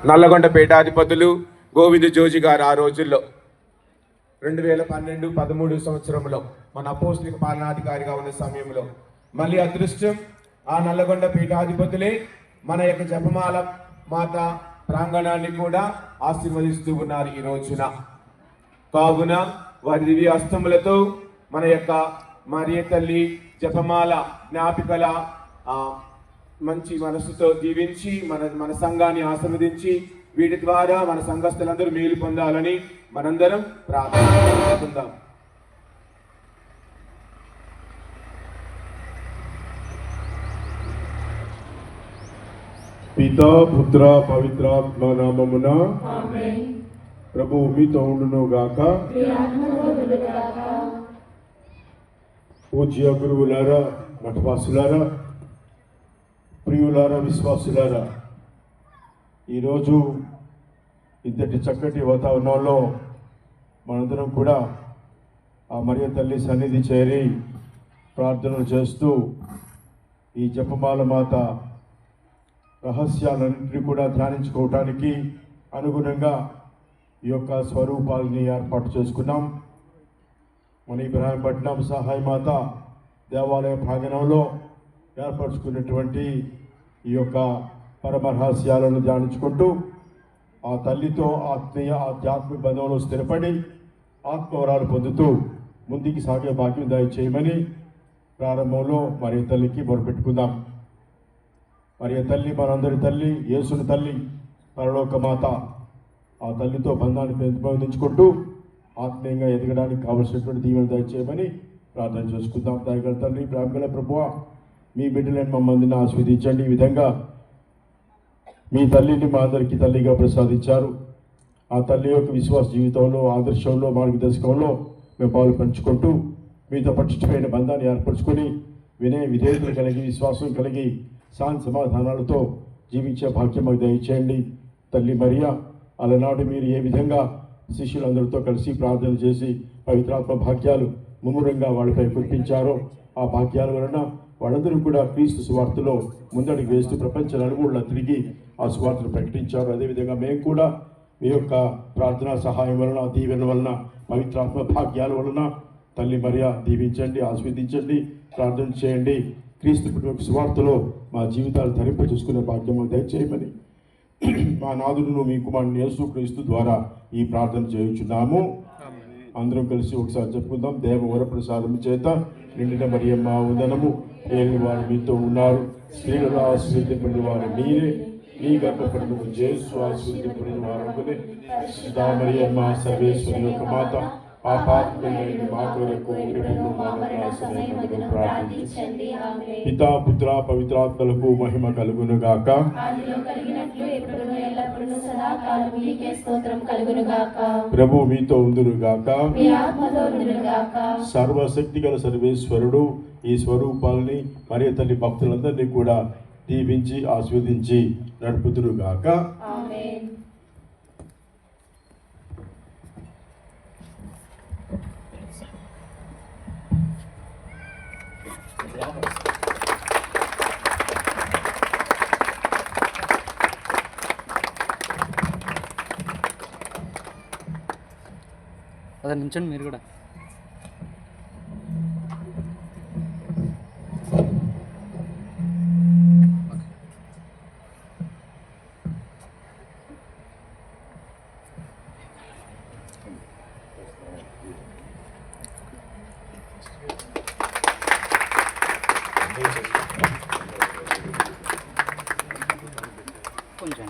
నల్లగొండ పీఠాధిపతులు గోవింద జోజి గారు ఆ రోజుల్లో 2012-13 సంవత్సరంలో మన అపోస్తలిక పాలనాధికారిగా ఉన్న సమయంలో మళ్ళీ అదృష్టం ఆ నల్లగొండ పీఠాధిపతులే మన యొక్క జపమాల మాత ప్రాంగణాన్ని కూడా ఆశీర్వదిస్తూ ఉన్నారు ఈ రోజున. కావున వారి దివ్య హస్తములతో మన యొక్క మరియ తల్లి జపమాల జ్ఞాపికల మంచి మనసుతో దీవించి మన సంఘాన్ని ఆశీర్వదించి వీటి ద్వారా మన సంఘస్థులందరూ మేలు పొందాలని మనందరం ప్రార్థిద్దాం. పితా పుత్ర పవిత్రాత్మ నామమున ప్రభు మీతో ఉండును గాక. పూజ్య గురువులారా, మఠవాసులారా, ప్రియులారా, విశ్వాసులారా, ఈరోజు ఇంతటి చక్కటి వాతావరణంలో మనందరం కూడా ఆ మరియ తల్లి సన్నిధి చేరి ప్రార్థనలు చేస్తూ ఈ జపమాల మాత రహస్యాలన్నింటినీ కూడా ధ్యానించుకోవటానికి అనుగుణంగా ఈ యొక్క స్వరూపాలని ఏర్పాటు చేసుకున్నాం. మన ఇబ్రాహీంపట్నం సహాయ మాత దేవాలయ ప్రాంగణంలో ఏర్పరచుకున్నటువంటి ఈ యొక్క పరమ రహస్యాలను ధ్యానించుకుంటూ ఆ తల్లితో ఆత్మీయ ఆధ్యాత్మిక బంధంలో స్థిరపడి ఆత్మవరాలు పొందుతూ ముందుకు సాగే భాగ్యం దయచేయమని ప్రారంభంలో మరియ తల్లికి మొరపెట్టుకుందాం. మరియ తల్లి మనందరి తల్లి, యేసుని తల్లి, పరలోక మాత. ఆ తల్లితో బంధాన్ని పెంపొందించుకుంటూ ఆత్మీయంగా ఎదగడానికి కావలసినటువంటి దీవెన దయచేయమని ప్రార్థన చేసుకుందాం. దయగల తల్లి, ప్రేమగల ప్రభువా, మీ బిడ్డలను మమ్మల్ని ఆస్వాదించండి. ఈ విధంగా మీ తల్లిని మా అందరికీ తల్లిగా ప్రసాదించారు. ఆ తల్లి యొక్క విశ్వాస జీవితంలో, ఆదర్శంలో, మార్గదర్శకంలో మేము పాలు పంచుకుంటూ మీతో పటిష్టమైన బంధాన్ని ఏర్పరచుకొని వినయ విధేయతలు కలిగి, విశ్వాసం కలిగి, శాంతి సమాధానాలతో జీవించే భాగ్యం మాకు దయచేయండి. తల్లి మరియా, అలనాడు మీరు ఏ విధంగా శిష్యులందరితో కలిసి ప్రార్థన చేసి పవిత్రాత్మ భాగ్యాలు ముమ్మరంగా వాళ్ళపై కురిపించారో ఆ భాగ్యాల వలన వాళ్ళందరూ కూడా క్రీస్తు సువార్తలో ముందడుగు వేస్తూ ప్రపంచ నలుమూలలా తిరిగి ఆ సువార్తను ప్రకటించారు. అదేవిధంగా మేము కూడా మీ యొక్క ప్రార్థనా సహాయం వలన, దీవెన వలన, పవిత్రాత్మ భాగ్యాల వలన తల్లి మరియా దీవించండి, ఆస్వాదించండి, ప్రార్థన చేయండి. క్రీస్తు సువార్తలో మా జీవితాలు ధరింప చూసుకునే భాగ్యం దయచేయమని మా నాదుడును మీ కుమారుని యేసుక్రీస్తు ద్వారా ఈ ప్రార్థన చేయుచున్నాము. అందరం కలిసి ఒకసారి చెప్పుకుందాం. దేవ వరప్రసాదము చేత నిండిన మరియమ్మ వందనము, ఏలిన వారు మీతో ఉన్నారు, స్త్రీలలో ఆశీర్వదింపబడిన వారు మీరే, మీ గర్భఫలము యేసు ఆశీర్వదింపబడిన వారు. సుధా మరియమ్మ సర్వేశ్వరి యొక్క మాత, పాపాత్ములైన మా కొరకు ఇప్పుడు ప్రార్థించండి. పితా పుత్ర పవిత్రాత్మలకు మహిమ కలుగును గాక. ప్రభు మీతో ఉందును గాక. సర్వశక్తి గల సర్వేశ్వరుడు ఈ స్వరూపాలని మరియ తల్లి భక్తులందరినీ కూడా దీవించి ఆస్వాదించి నడుపుదురు గాక. అదే నించండి మీరు కూడా. కొంచెం